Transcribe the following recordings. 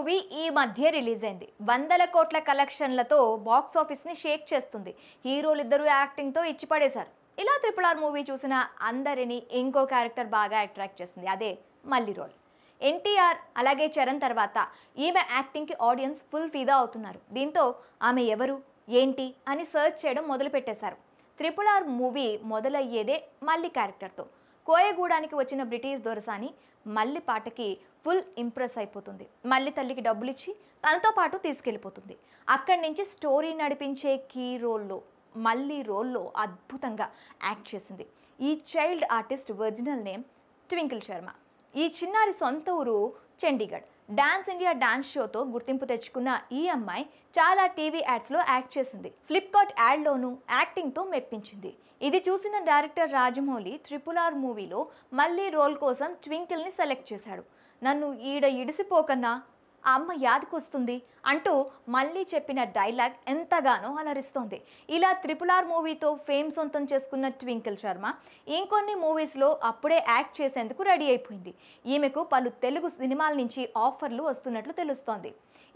Movie ఈ మధ్య release అయింది. వందల కోట్ల కలెక్షన్లతో బాక్స్ ఆఫీస్ ని షేక్ చేస్తుంది. హీరోలిద్దరూ యాక్టింగ్ తో ఇచ్చి పడేశారు. ఇలా RRR మూవీ చూసిన అందరిని ఇంకో క్యారెక్టర్ బాగా అట్రాక్ట్ చేస్తుంది. అదే మల్లి రోల్. ఎన్టీఆర్ అలాగే చరణ్ తర్వాత ఈమె యాక్టింగ్ కి ఆడియన్స్ ఫుల్ ఫిదా అవుతున్నారు. దీంతో ఆమె ఎవరు ఏంటి అని సర్చ్ చేయడం మొదలు పెట్టేశారు. RRR మూవీ మొదలయ్యేదే మల్లి క్యారెక్టర్తో. కోయగూడానికి వచ్చిన బ్రిటిష్ దొరసాని మల్లి పాటకి ఫుల్ ఇంప్రెస్ అయిపోతుంది. మల్లి తల్లికి డబ్బులు ఇచ్చి తనతో పాటు తీసుకెళ్ళిపోతుంది. అక్కడి నుంచి స్టోరీ నడిపించే కీ మల్లి రోల్లో అద్భుతంగా యాక్ట్ చేసింది. ఈ child artist original name twinkle Sharma. ఈ చిన్నారి సొంత ఊరు చండీగఢ్. డాన్స్ ఇండియా డాన్స్ షోతో గుర్తింపు తెచ్చుకున్న ఈ అమ్మాయి చాలా టీవీ యాడ్స్లో యాక్ట్ చేసింది. ఫ్లిప్కార్ట్ యాడ్లోనూ యాక్టింగ్తో మెప్పించింది. ఇది చూసిన డైరెక్టర్ రాజమౌళి RRR మూవీలో మళ్ళీ రోల్ కోసం ట్వింకిల్ని సెలెక్ట్ చేశాడు. నన్ను ఈడ ఇడిసిపోకన్నా ఆ అమ్మ యాదకొస్తుంది అంటూ మళ్ళీ చెప్పిన డైలాగ్ ఎంతగానో అలరిస్తోంది. ఇలా RRR మూవీతో ఫేమ్ సొంతం చేసుకున్న ట్వింకిల్ శర్మ ఇంకొన్ని మూవీస్లో అప్పుడే యాక్ట్ చేసేందుకు రెడీ అయిపోయింది. ఈమెకు పలు తెలుగు సినిమాల నుంచి ఆఫర్లు వస్తున్నట్లు తెలుస్తోంది.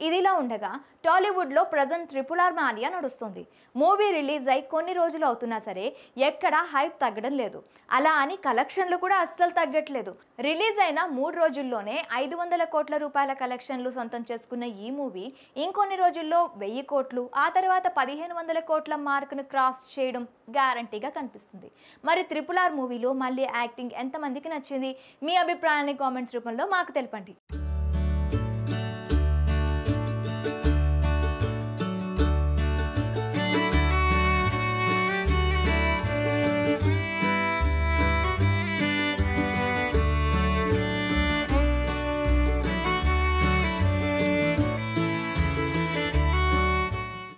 ఇదిలా ఉండగా టాలీవుడ్లో ప్రజెంట్ RRR మానియా నడుస్తుంది. మూవీ రిలీజ్ అయి కొన్ని రోజులు అవుతున్నా సరే ఎక్కడా హైప్ తగ్గడం లేదు. అలా అని కలెక్షన్లు కూడా అస్సలు తగ్గట్లేదు. రిలీజ్ అయిన 3 రోజుల్లోనే 500 కోట్ల రూపాయల కలెక్షన్లు సొంతం చేసుకున్న ఈ మూవీ ఇంకొన్ని రోజుల్లో 1000 కోట్లు, ఆ తర్వాత 1500 కోట్ల మార్కును క్రాస్ చేయడం గ్యారంటీగా కనిపిస్తుంది. మరి RRR మూవీలో మళ్ళీ యాక్టింగ్ ఎంతమందికి నచ్చింది? మీ అభిప్రాయాన్ని కామెంట్స్ రూపంలో మాకు తెలపండి.